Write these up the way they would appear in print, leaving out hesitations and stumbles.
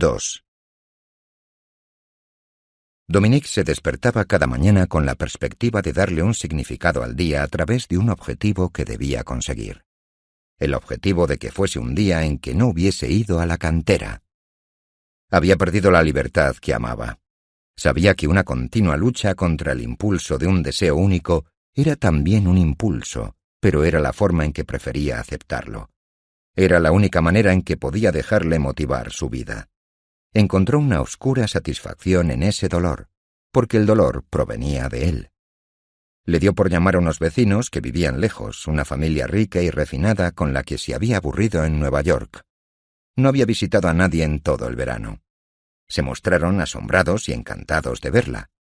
2. Dominique se despertaba cada mañana con la perspectiva de darle un significado al día a través de un objetivo que debía conseguir. El objetivo de que fuese un día en que no hubiese ido a la cantera. Había perdido la libertad que amaba. Sabía que una continua lucha contra el impulso de un deseo único era también un impulso, pero era la forma en que prefería aceptarlo. Era la única manera en que podía dejarle motivar su vida. Encontró una oscura satisfacción en ese dolor, porque el dolor provenía de él. Le dio por llamar a unos vecinos que vivían lejos, una familia rica y refinada con la que se había aburrido en Nueva York. No había visitado a nadie en todo el verano. Se mostraron asombrados y encantados de verla.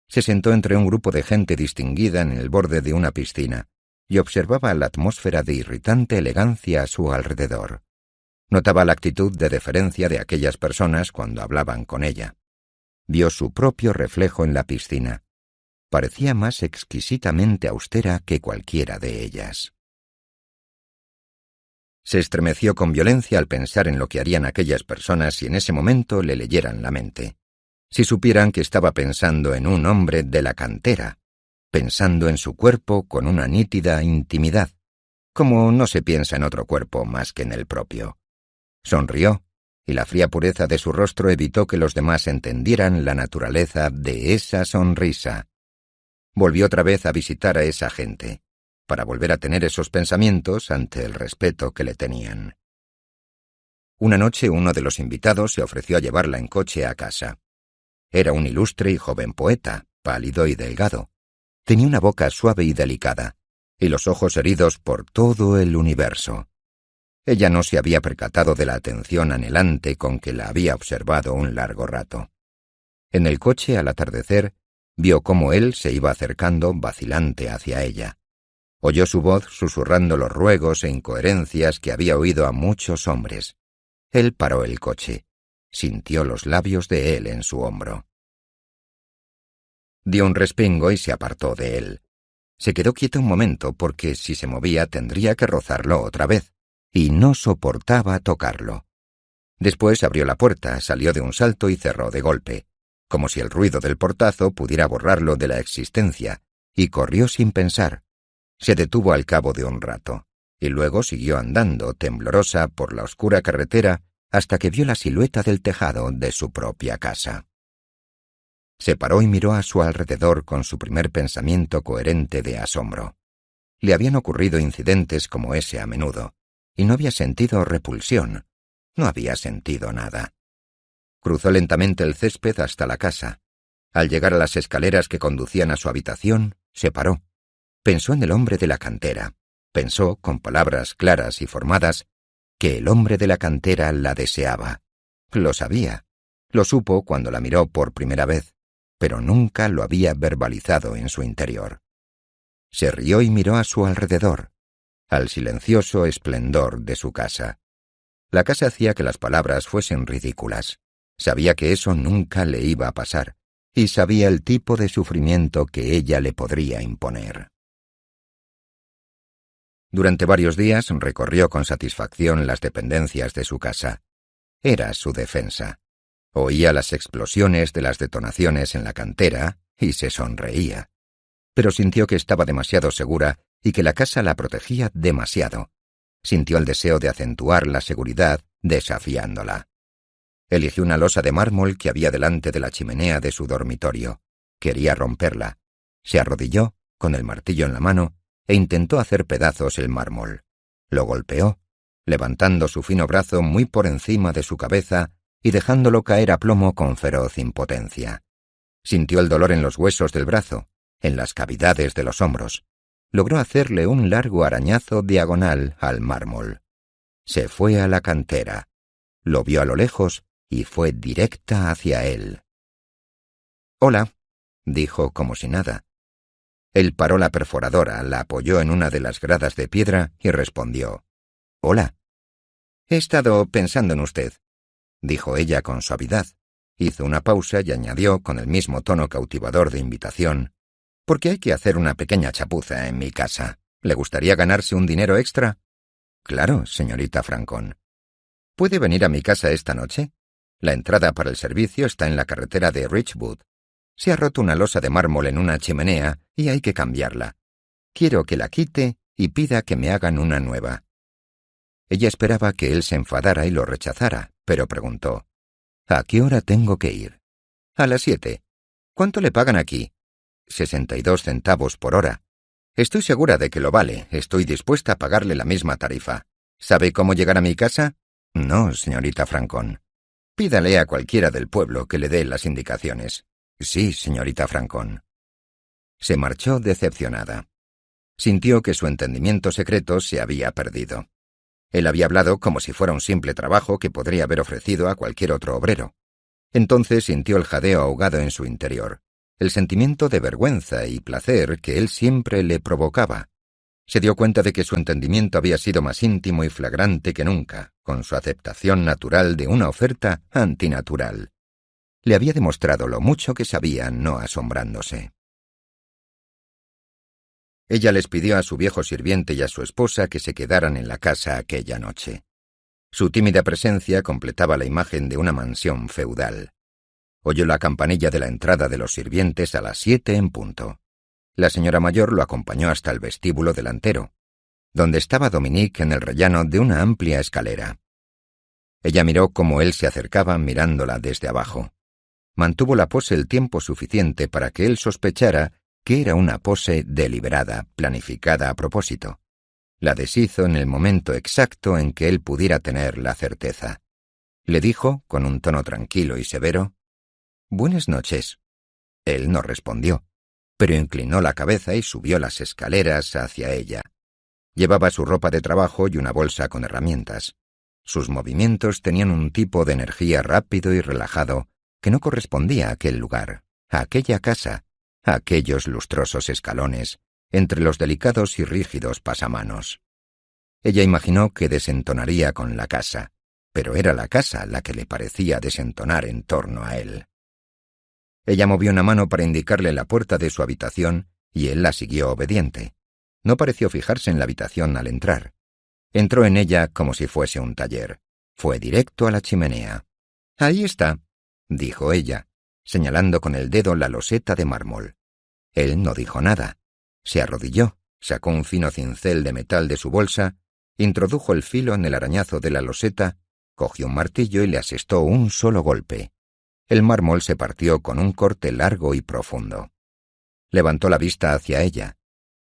Se sentó entre un grupo de gente distinguida en el borde de una piscina y observaba la atmósfera de irritante elegancia a su alrededor. Notaba la actitud de deferencia de aquellas personas cuando hablaban con ella. Vio su propio reflejo en la piscina. Parecía más exquisitamente austera que cualquiera de ellas. Se estremeció con violencia al pensar en lo que harían aquellas personas si en ese momento le leyeran la mente. Si supieran que estaba pensando en un hombre de la cantera, pensando en su cuerpo con una nítida intimidad, como no se piensa en otro cuerpo más que en el propio. Sonrió, y la fría pureza de su rostro evitó que los demás entendieran la naturaleza de esa sonrisa. Volvió otra vez a visitar a esa gente, para volver a tener esos pensamientos ante el respeto que le tenían. Una noche uno de los invitados se ofreció a llevarla en coche a casa. Era un ilustre y joven poeta, pálido y delgado. Tenía una boca suave y delicada, y los ojos heridos por todo el universo. Ella no se había percatado de la atención anhelante con que la había observado un largo rato. En el coche, al atardecer, vio cómo él se iba acercando vacilante hacia ella. Oyó su voz susurrando los ruegos e incoherencias que había oído a muchos hombres. Él paró el coche. Sintió los labios de él en su hombro. Dio un respingo y se apartó de él. Se quedó quieta un momento porque si se movía tendría que rozarlo otra vez, y no soportaba tocarlo. Después abrió la puerta, salió de un salto y cerró de golpe, como si el ruido del portazo pudiera borrarlo de la existencia, y corrió sin pensar. Se detuvo al cabo de un rato, y luego siguió andando, temblorosa, por la oscura carretera, hasta que vio la silueta del tejado de su propia casa. Se paró y miró a su alrededor con su primer pensamiento coherente de asombro. Le habían ocurrido incidentes como ese a menudo, y no había sentido repulsión, no había sentido nada. Cruzó lentamente el césped hasta la casa. Al llegar a las escaleras que conducían a su habitación, se paró. Pensó en el hombre de la cantera. Pensó, con palabras claras y formadas, que el hombre de la cantera la deseaba. Lo sabía. Lo supo cuando la miró por primera vez, pero nunca lo había verbalizado en su interior. Se rió y miró a su alrededor, al silencioso esplendor de su casa. La casa hacía que las palabras fuesen ridículas. Sabía que eso nunca le iba a pasar, y sabía el tipo de sufrimiento que ella le podría imponer. Durante varios días recorrió con satisfacción las dependencias de su casa. Era su defensa. Oía las explosiones de las detonaciones en la cantera y se sonreía. Pero sintió que estaba demasiado segura y que la casa la protegía demasiado. Sintió el deseo de acentuar la seguridad desafiándola. Eligió una losa de mármol que había delante de la chimenea de su dormitorio. Quería romperla. Se arrodilló, con el martillo en la mano, e intentó hacer pedazos el mármol. Lo golpeó, levantando su fino brazo muy por encima de su cabeza y dejándolo caer a plomo con feroz impotencia. Sintió el dolor en los huesos del brazo, en las cavidades de los hombros. Logró hacerle un largo arañazo diagonal al mármol. Se fue a la cantera. Lo vio a lo lejos y fue directa hacia él. «Hola», dijo como si nada. Él paró la perforadora, la apoyó en una de las gradas de piedra y respondió: «Hola». «He estado pensando en usted», dijo ella con suavidad. Hizo una pausa y añadió con el mismo tono cautivador de invitación: «Porque hay que hacer una pequeña chapuza en mi casa. ¿Le gustaría ganarse un dinero extra?» «Claro, señorita Francón». «¿Puede venir a mi casa esta noche?» La entrada para el servicio está en la carretera de Richwood. Se ha roto una losa de mármol en una chimenea y hay que cambiarla. Quiero que la quite y pida que me hagan una nueva». Ella esperaba que él se enfadara y lo rechazara, pero preguntó: «¿A qué hora tengo que ir?» «A las 7. ¿Cuánto le pagan aquí?» 62 centavos por hora. «Estoy segura de que lo vale. Estoy dispuesta a pagarle la misma tarifa. ¿Sabe cómo llegar a mi casa?» «No, señorita Francón». «Pídale a cualquiera del pueblo que le dé las indicaciones». «Sí, señorita Francón». Se marchó decepcionada. Sintió que su entendimiento secreto se había perdido. Él había hablado como si fuera un simple trabajo que podría haber ofrecido a cualquier otro obrero. Entonces sintió el jadeo ahogado en su interior, el sentimiento de vergüenza y placer que él siempre le provocaba. Se dio cuenta de que su entendimiento había sido más íntimo y flagrante que nunca, con su aceptación natural de una oferta antinatural. Le había demostrado lo mucho que sabía, no asombrándose. Ella les pidió a su viejo sirviente y a su esposa que se quedaran en la casa aquella noche. Su tímida presencia completaba la imagen de una mansión feudal. Oyó la campanilla de la entrada de los sirvientes a las 7 en punto. La señora mayor lo acompañó hasta el vestíbulo delantero, donde estaba Dominique en el rellano de una amplia escalera. Ella miró cómo él se acercaba mirándola desde abajo. Mantuvo la pose el tiempo suficiente para que él sospechara que era una pose deliberada, planificada a propósito. La deshizo en el momento exacto en que él pudiera tener la certeza. Le dijo, con un tono tranquilo y severo: «Buenas noches». Él no respondió, pero inclinó la cabeza y subió las escaleras hacia ella. Llevaba su ropa de trabajo y una bolsa con herramientas. Sus movimientos tenían un tipo de energía rápido y relajado que no correspondía a aquel lugar, a aquella casa, a aquellos lustrosos escalones, entre los delicados y rígidos pasamanos. Ella imaginó que desentonaría con la casa, pero era la casa la que le parecía desentonar en torno a él. Ella movió una mano para indicarle la puerta de su habitación y él la siguió obediente. No pareció fijarse en la habitación al entrar. Entró en ella como si fuese un taller. Fue directo a la chimenea. «Ahí está», dijo ella, señalando con el dedo la loseta de mármol. Él no dijo nada. Se arrodilló, sacó un fino cincel de metal de su bolsa, introdujo el filo en el arañazo de la loseta, cogió un martillo y le asestó un solo golpe. El mármol se partió con un corte largo y profundo. Levantó la vista hacia ella.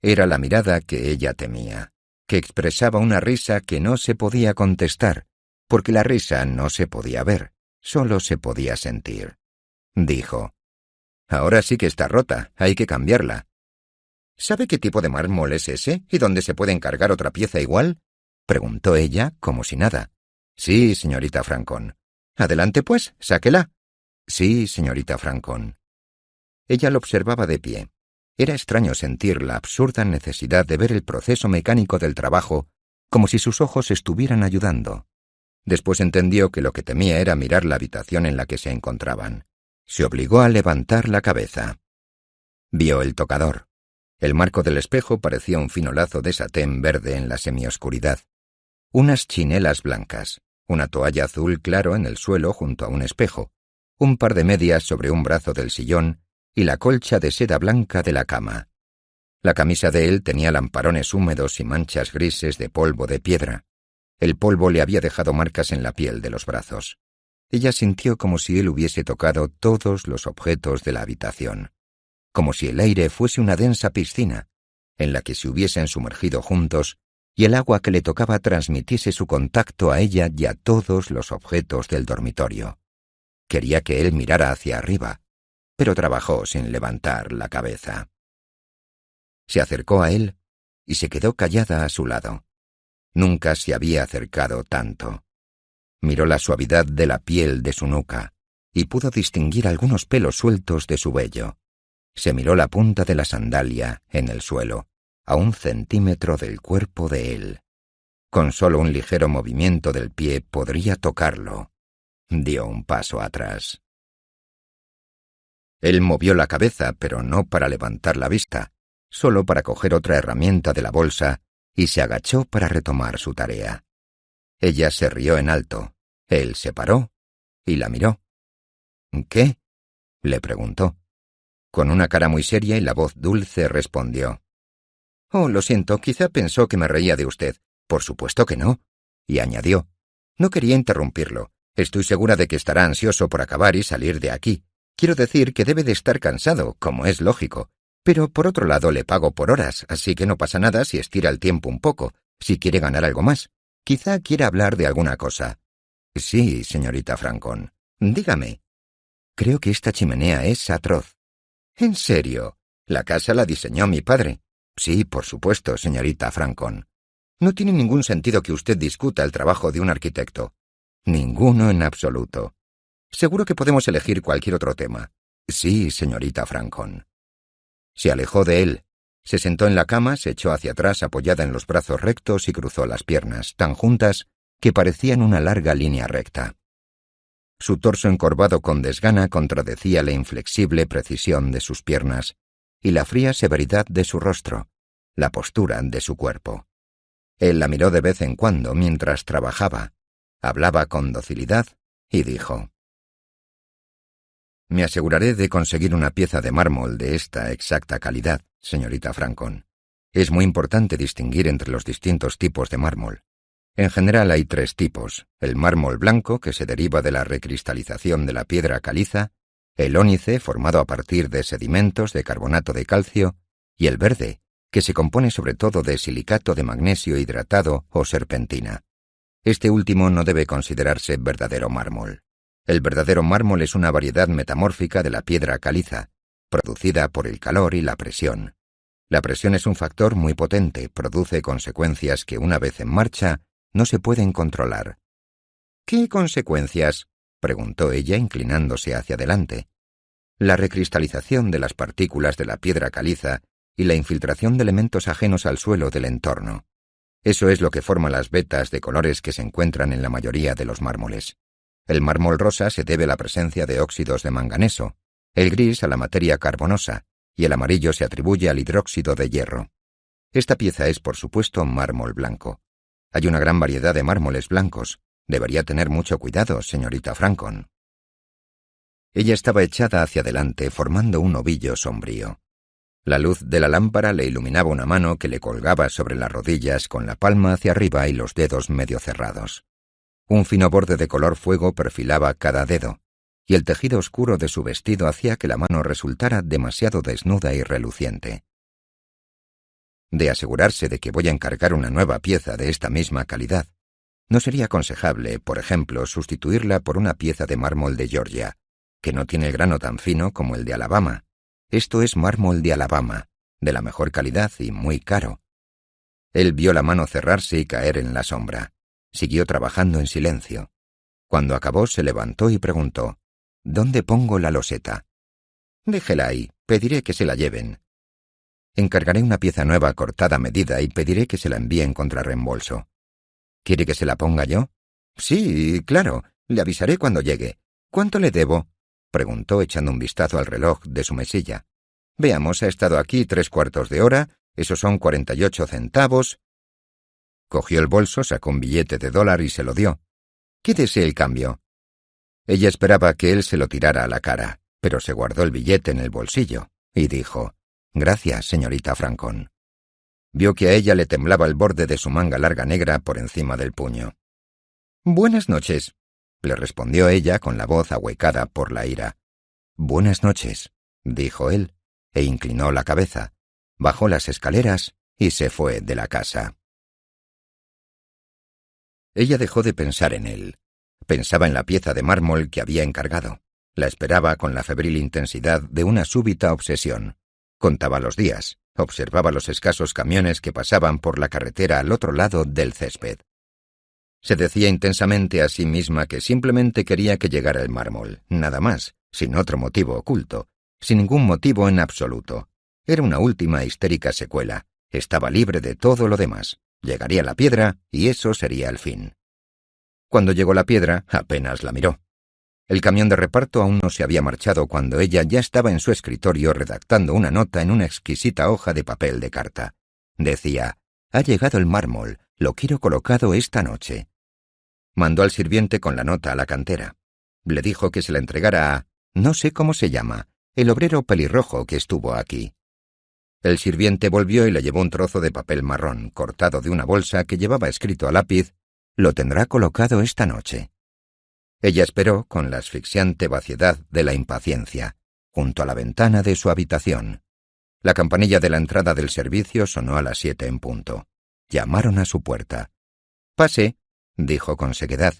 Era la mirada que ella temía, que expresaba una risa que no se podía contestar, porque la risa no se podía ver, solo se podía sentir. Dijo: «Ahora sí que está rota, hay que cambiarla». «¿Sabe qué tipo de mármol es ese y dónde se puede encargar otra pieza igual?», preguntó ella como si nada. «Sí, señorita Francón». «Adelante, pues, sáquela». «Sí, señorita Francón». Ella lo observaba de pie. Era extraño sentir la absurda necesidad de ver el proceso mecánico del trabajo como si sus ojos estuvieran ayudando. Después entendió que lo que temía era mirar la habitación en la que se encontraban. Se obligó a levantar la cabeza. Vio el tocador. El marco del espejo parecía un fino lazo de satén verde en la semioscuridad. Unas chinelas blancas, una toalla azul claro en el suelo junto a un espejo, un par de medias sobre un brazo del sillón y la colcha de seda blanca de la cama. La camisa de él tenía lamparones húmedos y manchas grises de polvo de piedra. El polvo le había dejado marcas en la piel de los brazos. Ella sintió como si él hubiese tocado todos los objetos de la habitación, como si el aire fuese una densa piscina, en la que se hubiesen sumergido juntos y el agua que le tocaba transmitiese su contacto a ella y a todos los objetos del dormitorio. Quería que él mirara hacia arriba, pero trabajó sin levantar la cabeza. Se acercó a él y se quedó callada a su lado. Nunca se había acercado tanto. Miró la suavidad de la piel de su nuca y pudo distinguir algunos pelos sueltos de su vello. Se miró la punta de la sandalia en el suelo, a 1 centímetro del cuerpo de él. Con solo un ligero movimiento del pie podría tocarlo. Dio un paso atrás. Él movió la cabeza, pero no para levantar la vista, solo para coger otra herramienta de la bolsa, y se agachó para retomar su tarea. Ella se rió en alto. Él se paró y la miró. ¿Qué? Le preguntó. Con una cara muy seria y la voz dulce respondió. Oh, lo siento, quizá pensó que me reía de usted. Por supuesto que no. Y añadió. No quería interrumpirlo. Estoy segura de que estará ansioso por acabar y salir de aquí. Quiero decir que debe de estar cansado, como es lógico. Pero por otro lado le pago por horas, así que no pasa nada si estira el tiempo un poco, si quiere ganar algo más. Quizá quiera hablar de alguna cosa. Sí, señorita Francón. Dígame. Creo que esta chimenea es atroz. ¿En serio? La casa la diseñó mi padre. Sí, por supuesto, señorita Francón. No tiene ningún sentido que usted discuta el trabajo de un arquitecto. Ninguno en absoluto. Seguro que podemos elegir cualquier otro tema. Sí, señorita Francón. Se alejó de él. Se sentó en la cama, se echó hacia atrás apoyada en los brazos rectos y cruzó las piernas, tan juntas que parecían una larga línea recta. Su torso encorvado con desgana contradecía la inflexible precisión de sus piernas y la fría severidad de su rostro, la postura de su cuerpo. Él la miró de vez en cuando mientras trabajaba, hablaba con docilidad y dijo: Me aseguraré de conseguir una pieza de mármol de esta exacta calidad, señorita Francón. Es muy importante distinguir entre los distintos tipos de mármol. En general hay 3 tipos: el mármol blanco, que se deriva de la recristalización de la piedra caliza, el ónice, formado a partir de sedimentos de carbonato de calcio, y el verde, que se compone sobre todo de silicato de magnesio hidratado o serpentina. Este último no debe considerarse verdadero mármol. El verdadero mármol es una variedad metamórfica de la piedra caliza, producida por el calor y la presión. La presión es un factor muy potente, produce consecuencias que una vez en marcha no se pueden controlar. ¿Qué consecuencias?, preguntó ella inclinándose hacia adelante. La recristalización de las partículas de la piedra caliza y la infiltración de elementos ajenos al suelo del entorno. Eso es lo que forma las vetas de colores que se encuentran en la mayoría de los mármoles. El mármol rosa se debe a la presencia de óxidos de manganeso, el gris a la materia carbonosa y el amarillo se atribuye al hidróxido de hierro. Esta pieza es, por supuesto, mármol blanco. Hay una gran variedad de mármoles blancos. Debería tener mucho cuidado, señorita Francón. Ella estaba echada hacia adelante, formando un ovillo sombrío. La luz de la lámpara le iluminaba una mano que le colgaba sobre las rodillas con la palma hacia arriba y los dedos medio cerrados. Un fino borde de color fuego perfilaba cada dedo, y el tejido oscuro de su vestido hacía que la mano resultara demasiado desnuda y reluciente. De asegurarse de que voy a encargar una nueva pieza de esta misma calidad, no sería aconsejable, por ejemplo, sustituirla por una pieza de mármol de Georgia, que no tiene el grano tan fino como el de Alabama. Esto es mármol de Alabama, de la mejor calidad y muy caro. Él vio la mano cerrarse y caer en la sombra. Siguió trabajando en silencio. Cuando acabó se levantó y preguntó: ¿Dónde pongo la loseta? Déjela ahí, pediré que se la lleven. Encargaré una pieza nueva cortada a medida y pediré que se la envíen contra reembolso. ¿Quiere que se la ponga yo? Sí, claro, le avisaré cuando llegue. ¿Cuánto le debo?, preguntó echando un vistazo al reloj de su mesilla. Veamos, ha estado aquí 3/4 de hora, esos son 48 centavos. Cogió el bolso, sacó un billete de $1 y se lo dio. Quédese el cambio. Ella esperaba que él se lo tirara a la cara, pero se guardó el billete en el bolsillo y dijo: Gracias, señorita Francón. Vio que a ella le temblaba el borde de su manga larga negra por encima del puño. Buenas noches, le respondió ella con la voz ahuecada por la ira. Buenas noches, dijo él, e inclinó la cabeza, bajó las escaleras y se fue de la casa. Ella dejó de pensar en él. Pensaba en la pieza de mármol que había encargado. La esperaba con la febril intensidad de una súbita obsesión. Contaba los días, observaba los escasos camiones que pasaban por la carretera al otro lado del césped. Se decía intensamente a sí misma que simplemente quería que llegara el mármol, nada más, sin otro motivo oculto, sin ningún motivo en absoluto. Era una última histérica secuela, estaba libre de todo lo demás. Llegaría la piedra y eso sería el fin. Cuando llegó la piedra, apenas la miró. El camión de reparto aún no se había marchado cuando ella ya estaba en su escritorio redactando una nota en una exquisita hoja de papel de carta. Decía: «Ha llegado el mármol, lo quiero colocado esta noche». Mandó al sirviente con la nota a la cantera. Le dijo que se la entregara a, no sé cómo se llama, el obrero pelirrojo que estuvo aquí. El sirviente volvió y le llevó un trozo de papel marrón, cortado de una bolsa que llevaba escrito a lápiz: «Lo tendrá colocado esta noche». Ella esperó con la asfixiante vaciedad de la impaciencia, junto a la ventana de su habitación. La campanilla de la entrada del servicio sonó a las 7 en punto. Llamaron a su puerta. «Pase», dijo con sequedad,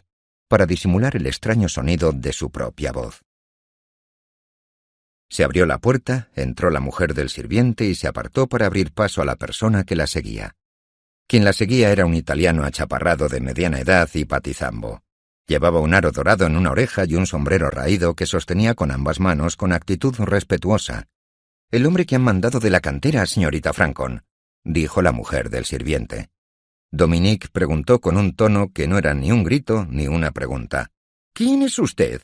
para disimular el extraño sonido de su propia voz. Se abrió la puerta, entró la mujer del sirviente y se apartó para abrir paso a la persona que la seguía. Quien la seguía era un italiano achaparrado de mediana edad y patizambo. Llevaba un aro dorado en una oreja y un sombrero raído que sostenía con ambas manos con actitud respetuosa. «El hombre que han mandado de la cantera, señorita Francon», dijo la mujer del sirviente. Dominique preguntó con un tono que no era ni un grito ni una pregunta: «¿Quién es usted?»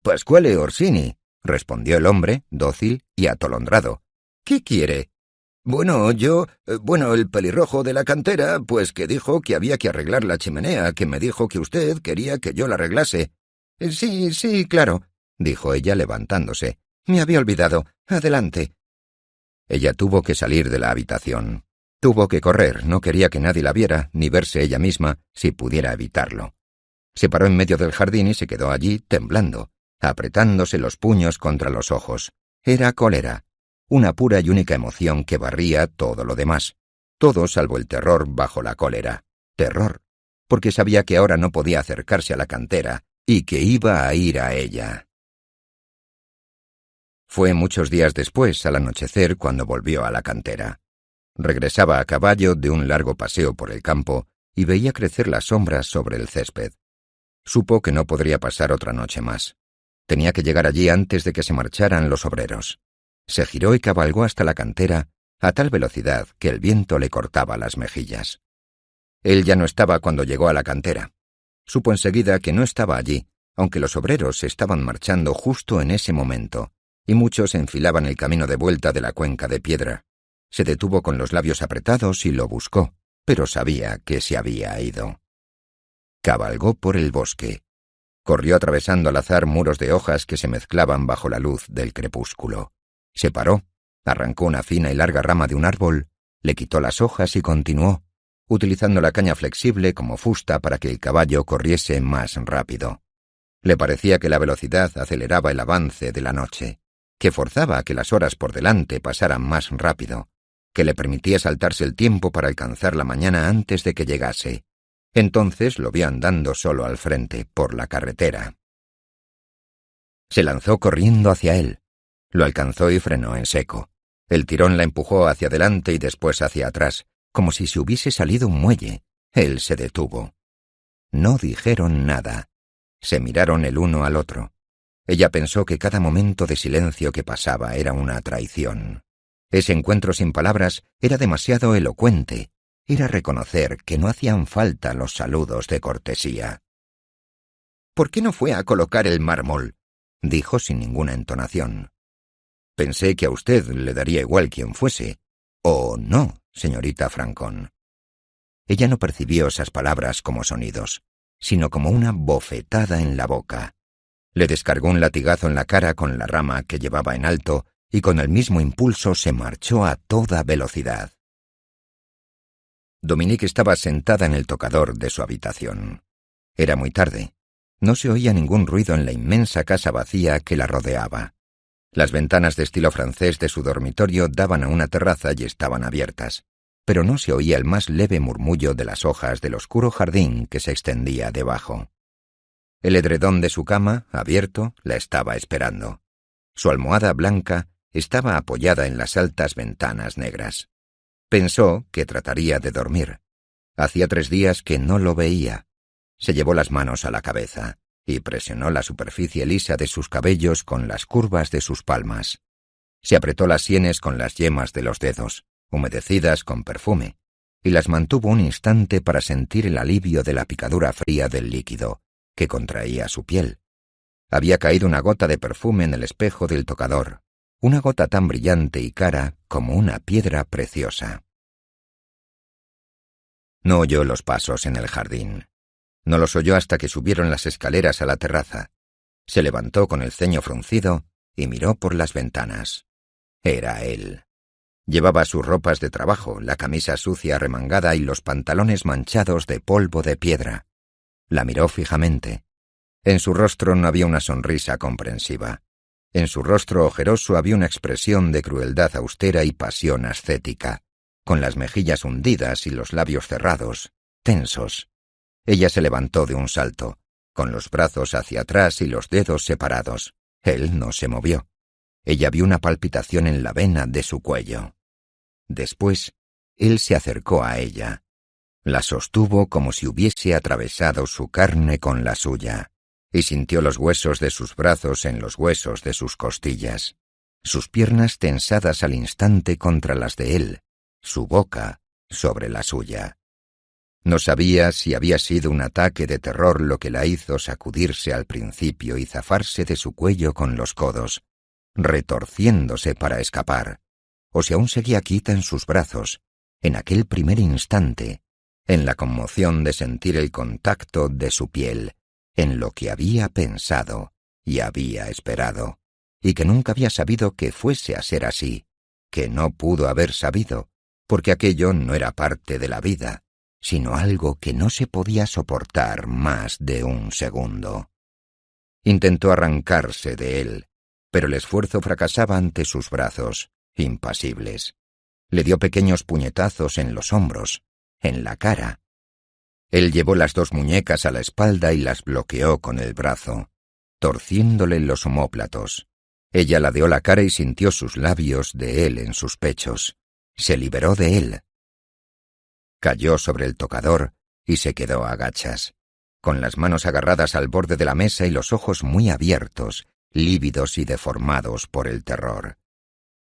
«Pasquale Orsini», respondió el hombre, dócil y atolondrado. «¿Qué quiere?» El pelirrojo de la cantera, pues que dijo que había que arreglar la chimenea, que me dijo que usted quería que yo la arreglase». Sí, claro», dijo ella levantándose. «Me había olvidado. Adelante». Ella tuvo que salir de la habitación. Tuvo que correr, no quería que nadie la viera, ni verse ella misma, si pudiera evitarlo. Se paró en medio del jardín y se quedó allí, temblando, apretándose los puños contra los ojos. Era cólera, una pura y única emoción que barría todo lo demás. Todo salvo el terror bajo la cólera. Terror, porque sabía que ahora no podía acercarse a la cantera y que iba a ir a ella. Fue muchos días después, al anochecer, cuando volvió a la cantera. Regresaba a caballo de un largo paseo por el campo y veía crecer las sombras sobre el césped. Supo que no podría pasar otra noche más. Tenía que llegar allí antes de que se marcharan los obreros. Se giró y cabalgó hasta la cantera a tal velocidad que el viento le cortaba las mejillas. Él ya no estaba cuando llegó a la cantera. Supo enseguida que no estaba allí, aunque los obreros se estaban marchando justo en ese momento, y muchos enfilaban el camino de vuelta de la cuenca de piedra. Se detuvo con los labios apretados y lo buscó, pero sabía que se había ido. Cabalgó por el bosque. Corrió atravesando al azar muros de hojas que se mezclaban bajo la luz del crepúsculo. Se paró, arrancó una fina y larga rama de un árbol, le quitó las hojas y continuó, utilizando la caña flexible como fusta para que el caballo corriese más rápido. Le parecía que la velocidad aceleraba el avance de la noche, que forzaba a que las horas por delante pasaran más rápido, que le permitía saltarse el tiempo para alcanzar la mañana antes de que llegase. Entonces lo vio andando solo al frente, por la carretera. Se lanzó corriendo hacia él. Lo alcanzó y frenó en seco. El tirón la empujó hacia adelante y después hacia atrás, como si se hubiese salido un muelle. Él se detuvo. No dijeron nada. Se miraron el uno al otro. Ella pensó que cada momento de silencio que pasaba era una traición. Ese encuentro sin palabras era demasiado elocuente. Era reconocer que no hacían falta los saludos de cortesía. «¿Por qué no fue a colocar el mármol?», dijo sin ninguna entonación. «Pensé que a usted le daría igual quien fuese. O no, señorita Francon». Ella no percibió esas palabras como sonidos, sino como una bofetada en la boca. Le descargó un latigazo en la cara con la rama que llevaba en alto y con el mismo impulso se marchó a toda velocidad. Dominique estaba sentada en el tocador de su habitación. Era muy tarde. No se oía ningún ruido en la inmensa casa vacía que la rodeaba. Las ventanas de estilo francés de su dormitorio daban a una terraza y estaban abiertas, pero no se oía el más leve murmullo de las hojas del oscuro jardín que se extendía debajo. El edredón de su cama, abierto, la estaba esperando. Su almohada blanca estaba apoyada en las altas ventanas negras. Pensó que trataría de dormir. Hacía 3 días que no lo veía. Se llevó las manos a la cabeza y presionó la superficie lisa de sus cabellos con las curvas de sus palmas. Se apretó las sienes con las yemas de los dedos, humedecidas con perfume, y las mantuvo un instante para sentir el alivio de la picadura fría del líquido, que contraía su piel. Había caído una gota de perfume en el espejo del tocador, una gota tan brillante y cara como una piedra preciosa. No oyó los pasos en el jardín. No los oyó hasta que subieron las escaleras a la terraza. Se levantó con el ceño fruncido y miró por las ventanas. Era él. Llevaba sus ropas de trabajo, la camisa sucia arremangada y los pantalones manchados de polvo de piedra. La miró fijamente. En su rostro no había una sonrisa comprensiva. En su rostro ojeroso había una expresión de crueldad austera y pasión ascética, con las mejillas hundidas y los labios cerrados, tensos. Ella se levantó de un salto, con los brazos hacia atrás y los dedos separados. Él no se movió. Ella vio una palpitación en la vena de su cuello. Después, él se acercó a ella. La sostuvo como si hubiese atravesado su carne con la suya, y sintió los huesos de sus brazos en los huesos de sus costillas, sus piernas tensadas al instante contra las de él, su boca sobre la suya. No sabía si había sido un ataque de terror lo que la hizo sacudirse al principio y zafarse de su cuello con los codos, retorciéndose para escapar, o si aún seguía quieta en sus brazos, en aquel primer instante, en la conmoción de sentir el contacto de su piel, en lo que había pensado y había esperado, y que nunca había sabido que fuese a ser así, que no pudo haber sabido, porque aquello no era parte de la vida, sino algo que no se podía soportar más de un segundo. Intentó arrancarse de él, pero el esfuerzo fracasaba ante sus brazos, impasibles. Le dio pequeños puñetazos en los hombros, en la cara. Él llevó las dos muñecas a la espalda y las bloqueó con el brazo, torciéndole los omóplatos. Ella ladeó la cara y sintió sus labios de él en sus pechos. Se liberó de él. Cayó sobre el tocador y se quedó a gachas, con las manos agarradas al borde de la mesa y los ojos muy abiertos, lívidos y deformados por el terror.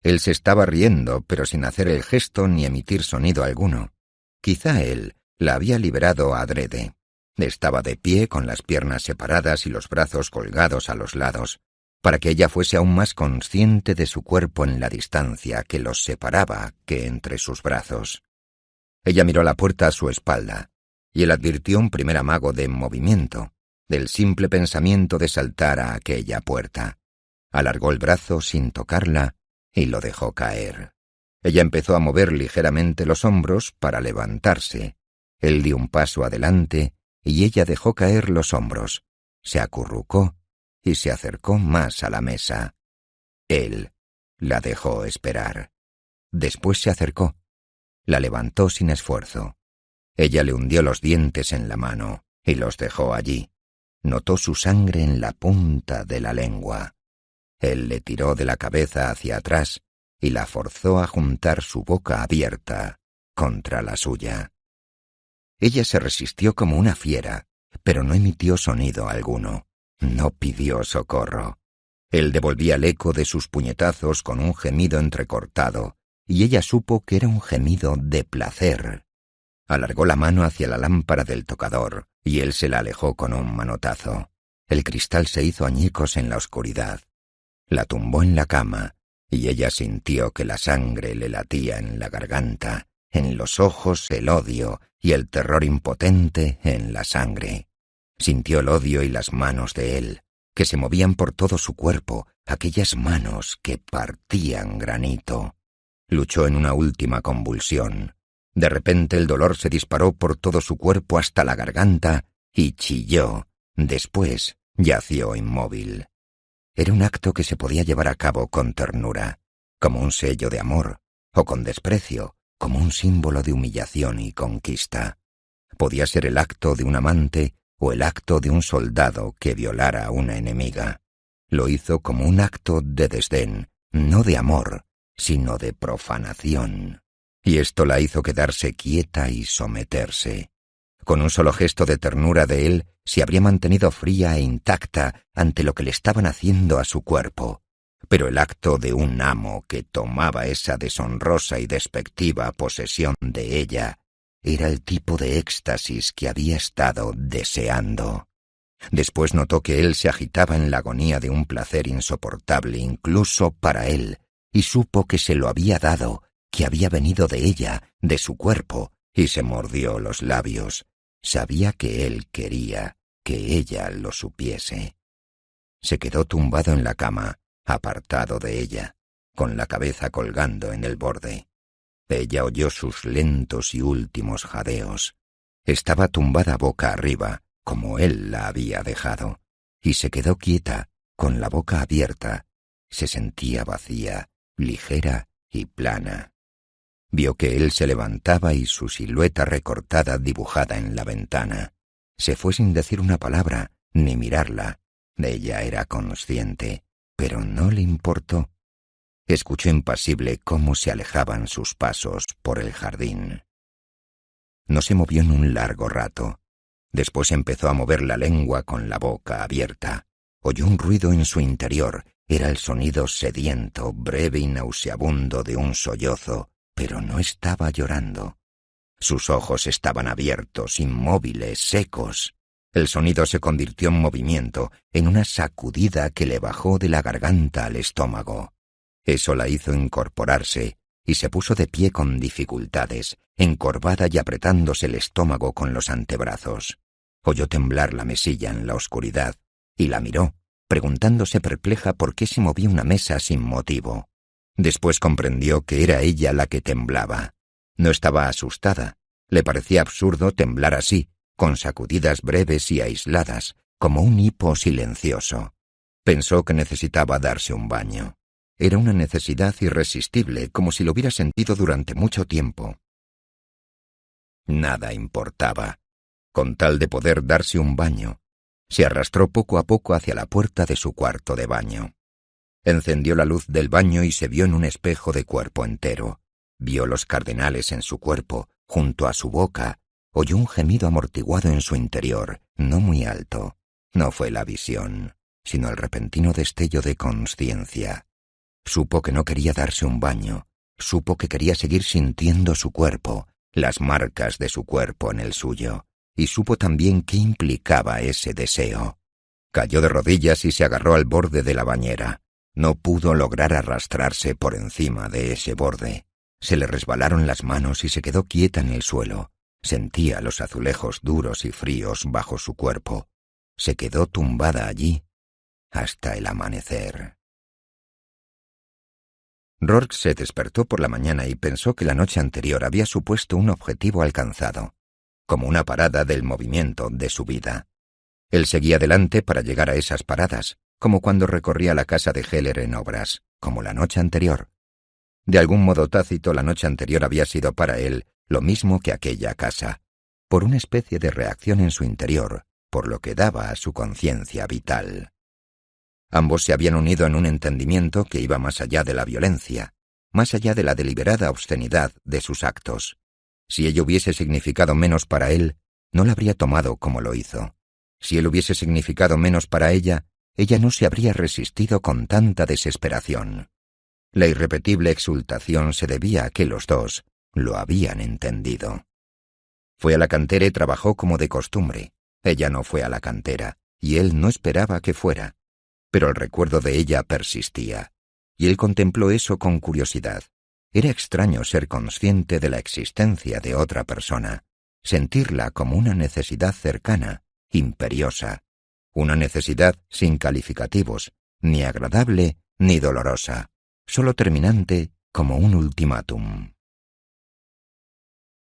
Él se estaba riendo, pero sin hacer el gesto ni emitir sonido alguno. Quizá él la había liberado adrede. Estaba de pie con las piernas separadas y los brazos colgados a los lados, para que ella fuese aún más consciente de su cuerpo en la distancia que los separaba que entre sus brazos. Ella miró la puerta a su espalda, y él advirtió un primer amago de movimiento, del simple pensamiento de saltar a aquella puerta. Alargó el brazo sin tocarla y lo dejó caer. Ella empezó a mover ligeramente los hombros para levantarse. Él dio un paso adelante y ella dejó caer los hombros, se acurrucó y se acercó más a la mesa. Él la dejó esperar. Después se acercó. La levantó sin esfuerzo. Ella le hundió los dientes en la mano y los dejó allí. Notó su sangre en la punta de la lengua. Él le tiró de la cabeza hacia atrás y la forzó a juntar su boca abierta contra la suya. Ella se resistió como una fiera, pero no emitió sonido alguno. No pidió socorro. Él devolvía el eco de sus puñetazos con un gemido entrecortado, y ella supo que era un gemido de placer. Alargó la mano hacia la lámpara del tocador, y él se la alejó con un manotazo. El cristal se hizo añicos en la oscuridad. La tumbó en la cama, y ella sintió que la sangre le latía en la garganta, en los ojos el odio y el terror impotente en la sangre. Sintió el odio y las manos de él, que se movían por todo su cuerpo, aquellas manos que partían granito. Luchó en una última convulsión. De repente el dolor se disparó por todo su cuerpo hasta la garganta y chilló. Después yació inmóvil. Era un acto que se podía llevar a cabo con ternura, como un sello de amor, o con desprecio, como un símbolo de humillación y conquista. Podía ser el acto de un amante o el acto de un soldado que violara a una enemiga. Lo hizo como un acto de desdén, no de amor, sino de profanación. Y esto la hizo quedarse quieta y someterse. Con un solo gesto de ternura de él, se habría mantenido fría e intacta ante lo que le estaban haciendo a su cuerpo. Pero el acto de un amo que tomaba esa deshonrosa y despectiva posesión de ella era el tipo de éxtasis que había estado deseando. Después notó que él se agitaba en la agonía de un placer insoportable incluso para él, y supo que se lo había dado, que había venido de ella, de su cuerpo, y se mordió los labios. Sabía que él quería que ella lo supiese. Se quedó tumbado en la cama, apartado de ella, con la cabeza colgando en el borde. Ella oyó sus lentos y últimos jadeos. Estaba tumbada boca arriba, como él la había dejado, y se quedó quieta, con la boca abierta. Se sentía vacía, ligera y plana. Vio que él se levantaba y su silueta recortada dibujada en la ventana. Se fue sin decir una palabra, ni mirarla. Ella era consciente, pero no le importó. Escuchó impasible cómo se alejaban sus pasos por el jardín. No se movió en un largo rato. Después empezó a mover la lengua con la boca abierta. Oyó un ruido en su interior. Era el sonido sediento, breve y nauseabundo de un sollozo, pero no estaba llorando. Sus ojos estaban abiertos, inmóviles, secos. El sonido se convirtió en movimiento, en una sacudida que le bajó de la garganta al estómago. Eso la hizo incorporarse, y se puso de pie con dificultades, encorvada y apretándose el estómago con los antebrazos. Oyó temblar la mesilla en la oscuridad, y la miró, preguntándose perpleja por qué se movía una mesa sin motivo. Después comprendió que era ella la que temblaba. No estaba asustada. Le parecía absurdo temblar así, con sacudidas breves y aisladas, como un hipo silencioso. Pensó que necesitaba darse un baño. Era una necesidad irresistible, como si lo hubiera sentido durante mucho tiempo. Nada importaba. Con tal de poder darse un baño, se arrastró poco a poco hacia la puerta de su cuarto de baño. Encendió la luz del baño y se vio en un espejo de cuerpo entero. Vio los cardenales en su cuerpo, junto a su boca. Oyó un gemido amortiguado en su interior, no muy alto. No fue la visión, sino el repentino destello de consciencia. Supo que no quería darse un baño. Supo que quería seguir sintiendo su cuerpo, las marcas de su cuerpo en el suyo. Y supo también qué implicaba ese deseo. Cayó de rodillas y se agarró al borde de la bañera. No pudo lograr arrastrarse por encima de ese borde. Se le resbalaron las manos y se quedó quieta en el suelo. Sentía los azulejos duros y fríos bajo su cuerpo. Se quedó tumbada allí hasta el amanecer. Rourke se despertó por la mañana y pensó que la noche anterior había supuesto un objetivo alcanzado, como una parada del movimiento de su vida. Él seguía adelante para llegar a esas paradas, como cuando recorría la casa de Heller en obras, como la noche anterior. De algún modo tácito, la noche anterior había sido para él lo mismo que aquella casa, por una especie de reacción en su interior, por lo que daba a su conciencia vital. Ambos se habían unido en un entendimiento que iba más allá de la violencia, más allá de la deliberada obscenidad de sus actos. Si ello hubiese significado menos para él, no la habría tomado como lo hizo. Si él hubiese significado menos para ella, ella no se habría resistido con tanta desesperación. La irrepetible exultación se debía a que los dos lo habían entendido. Fue a la cantera y trabajó como de costumbre. Ella no fue a la cantera, y él no esperaba que fuera. Pero el recuerdo de ella persistía, y él contempló eso con curiosidad. Era extraño ser consciente de la existencia de otra persona, sentirla como una necesidad cercana, imperiosa, una necesidad sin calificativos, ni agradable ni dolorosa, solo terminante como un ultimátum.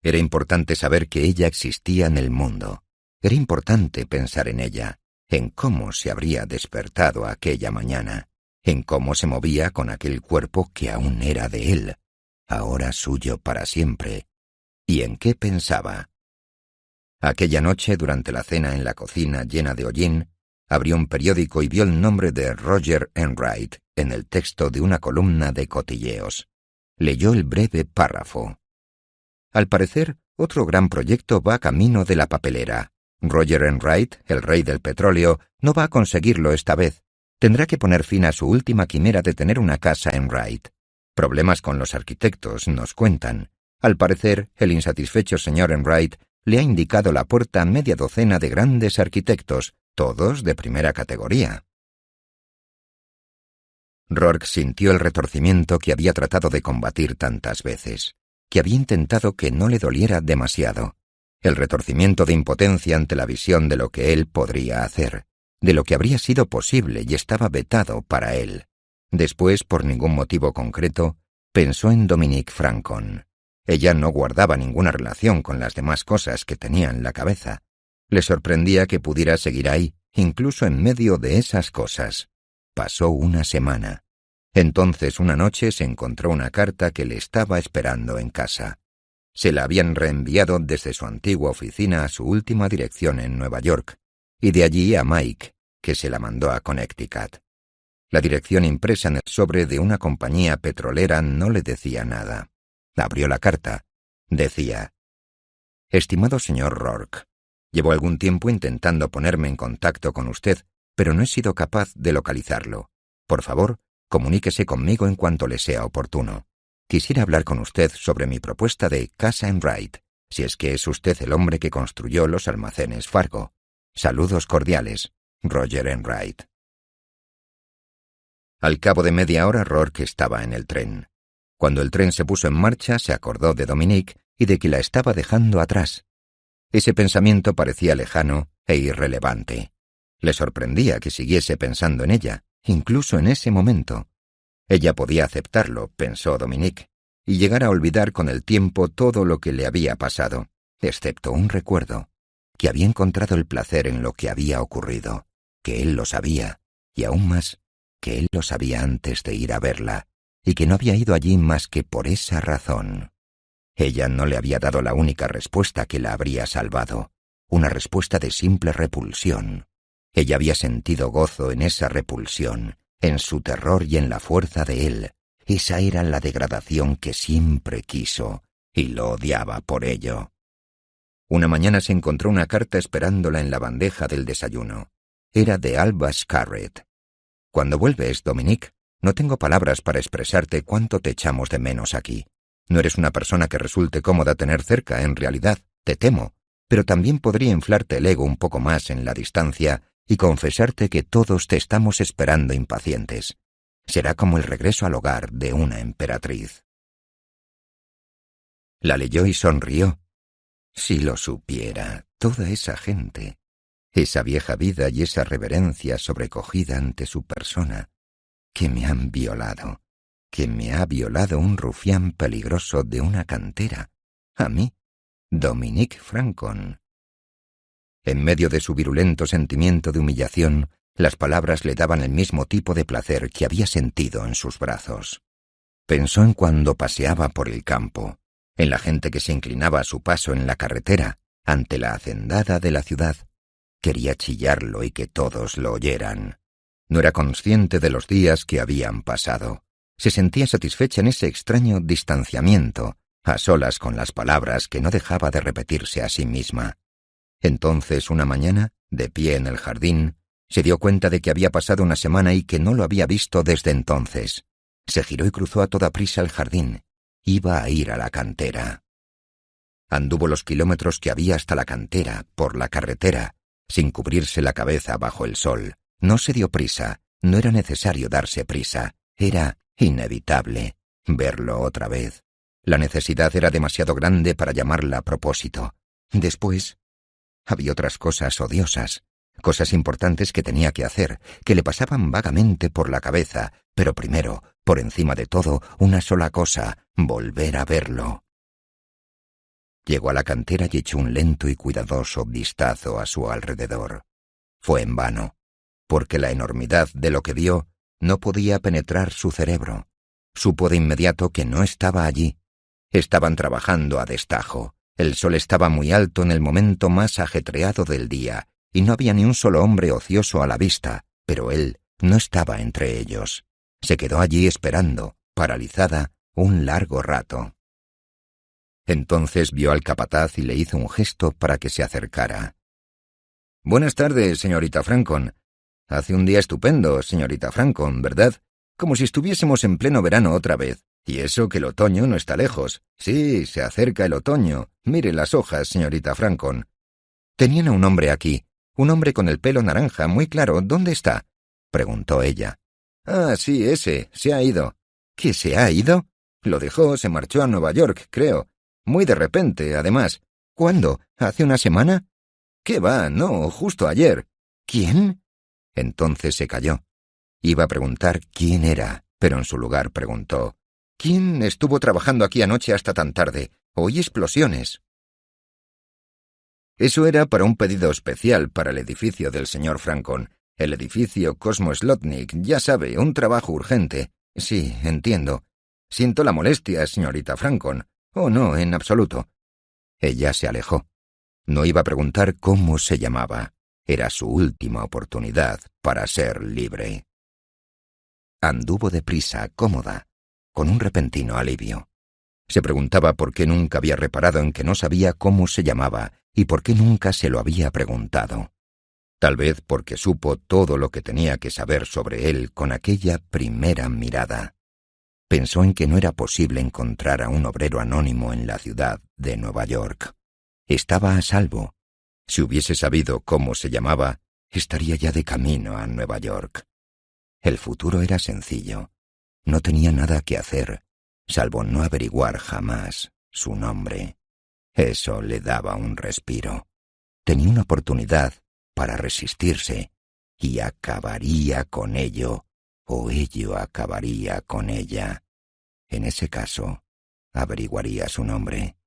Era importante saber que ella existía en el mundo. Era importante pensar en ella, en cómo se habría despertado aquella mañana, en cómo se movía con aquel cuerpo que aún era de él, ahora suyo para siempre, y en qué pensaba. Aquella noche, durante la cena en la cocina llena de hollín, abrió un periódico y vio el nombre de Roger Enright en el texto de una columna de cotilleos. Leyó el breve párrafo. Al parecer, otro gran proyecto va camino de la papelera. Roger Enright, el rey del petróleo, no va a conseguirlo esta vez. Tendrá que poner fin a su última quimera de tener una casa Enright. Problemas con los arquitectos, nos cuentan. Al parecer, el insatisfecho señor Enright le ha indicado la puerta a media docena de grandes arquitectos, todos de primera categoría. Rourke sintió el retorcimiento que había tratado de combatir tantas veces, que había intentado que no le doliera demasiado, el retorcimiento de impotencia ante la visión de lo que él podría hacer, de lo que habría sido posible y estaba vetado para él. Después, por ningún motivo concreto, pensó en Dominique Francon. Ella no guardaba ninguna relación con las demás cosas que tenía en la cabeza. Le sorprendía que pudiera seguir ahí, incluso en medio de esas cosas. Pasó una semana. Entonces, una noche se encontró una carta que le estaba esperando en casa. Se la habían reenviado desde su antigua oficina a su última dirección en Nueva York, y de allí a Mike, que se la mandó a Connecticut. La dirección impresa en el sobre de una compañía petrolera no le decía nada. Abrió la carta. Decía: «Estimado señor Rourke, llevo algún tiempo intentando ponerme en contacto con usted, pero no he sido capaz de localizarlo. Por favor, comuníquese conmigo en cuanto le sea oportuno. Quisiera hablar con usted sobre mi propuesta de casa Enright, si es que es usted el hombre que construyó los almacenes Fargo. Saludos cordiales, Roger Enright». Al cabo de media hora, Rourke estaba en el tren. Cuando el tren se puso en marcha, se acordó de Dominique y de que la estaba dejando atrás. Ese pensamiento parecía lejano e irrelevante. Le sorprendía que siguiese pensando en ella, incluso en ese momento. Ella podía aceptarlo, pensó Dominique, y llegar a olvidar con el tiempo todo lo que le había pasado, excepto un recuerdo, que había encontrado el placer en lo que había ocurrido, que él lo sabía, y aún más, que él lo sabía antes de ir a verla, y que no había ido allí más que por esa razón. Ella no le había dado la única respuesta que la habría salvado, una respuesta de simple repulsión. Ella había sentido gozo en esa repulsión, en su terror y en la fuerza de él. Esa era la degradación que siempre quiso, y lo odiaba por ello. Una mañana se encontró una carta esperándola en la bandeja del desayuno. Era de Alba Scarrett. «Cuando vuelves, Dominique, no tengo palabras para expresarte cuánto te echamos de menos aquí. No eres una persona que resulte cómoda tener cerca, en realidad, te temo, pero también podría inflarte el ego un poco más en la distancia y confesarte que todos te estamos esperando impacientes. Será como el regreso al hogar de una emperatriz». La leyó y sonrió. Si lo supiera, toda esa gente, esa vieja vida y esa reverencia sobrecogida ante su persona, que me han violado, que me ha violado un rufián peligroso de una cantera, a mí, Dominique Francon. En medio de su virulento sentimiento de humillación, las palabras le daban el mismo tipo de placer que había sentido en sus brazos. Pensó en cuando paseaba por el campo, en la gente que se inclinaba a su paso en la carretera, ante la hacendada de la ciudad. Quería chillarlo y que todos lo oyeran. No era consciente de los días que habían pasado. Se sentía satisfecha en ese extraño distanciamiento, a solas con las palabras que no dejaba de repetirse a sí misma. Entonces, una mañana, de pie en el jardín, se dio cuenta de que había pasado una semana y que no lo había visto desde entonces. Se giró y cruzó a toda prisa el jardín. Iba a ir a la cantera. Anduvo los kilómetros que había hasta la cantera, por la carretera, sin cubrirse la cabeza bajo el sol. No se dio prisa, no era necesario darse prisa, era inevitable verlo otra vez. La necesidad era demasiado grande para llamarla a propósito. Después, había otras cosas odiosas, cosas importantes que tenía que hacer, que le pasaban vagamente por la cabeza, pero primero, por encima de todo, una sola cosa: volver a verlo. Llegó a la cantera y echó un lento y cuidadoso vistazo a su alrededor. Fue en vano, porque la enormidad de lo que vio no podía penetrar su cerebro. Supo de inmediato que no estaba allí. Estaban trabajando a destajo. El sol estaba muy alto en el momento más ajetreado del día, y no había ni un solo hombre ocioso a la vista, pero él no estaba entre ellos. Se quedó allí esperando, paralizada, un largo rato. Entonces vio al capataz y le hizo un gesto para que se acercara. «Buenas tardes, señorita Francon. Hace un día estupendo, señorita Francon, ¿verdad? Como si estuviésemos en pleno verano otra vez. Y eso que el otoño no está lejos. Sí, se acerca el otoño. Mire las hojas, señorita Francon». «Tenían a un hombre aquí, un hombre con el pelo naranja, muy claro. ¿Dónde está?», preguntó ella. «Ah, sí, ese. Se ha ido». «¿Qué se ha ido?». «Lo dejó, se marchó a Nueva York, creo. Muy de repente, además». «¿Cuándo? ¿Hace una semana?». «¿Qué va? No, justo ayer». «¿Quién?». Entonces se calló. Iba a preguntar quién era, pero en su lugar preguntó: ¿Quién estuvo trabajando aquí anoche hasta tan tarde? Oí explosiones. Eso era para un pedido especial para el edificio del señor Francon. El edificio Cosmo Slotnick, ya sabe, un trabajo urgente. Sí, entiendo. Siento la molestia, señorita Francon. Oh, no, en absoluto. Ella se alejó. No iba a preguntar cómo se llamaba. Era su última oportunidad para ser libre. Anduvo deprisa, cómoda, con un repentino alivio. Se preguntaba por qué nunca había reparado en que no sabía cómo se llamaba y por qué nunca se lo había preguntado. Tal vez porque supo todo lo que tenía que saber sobre él con aquella primera mirada. Pensó en que no era posible encontrar a un obrero anónimo en la ciudad de Nueva York. Estaba a salvo. Si hubiese sabido cómo se llamaba, estaría ya de camino a Nueva York. El futuro era sencillo. No tenía nada que hacer, salvo no averiguar jamás su nombre. Eso le daba un respiro. Tenía una oportunidad para resistirse y acabaría con ello, o ello acabaría con ella. En ese caso, averiguaría su nombre.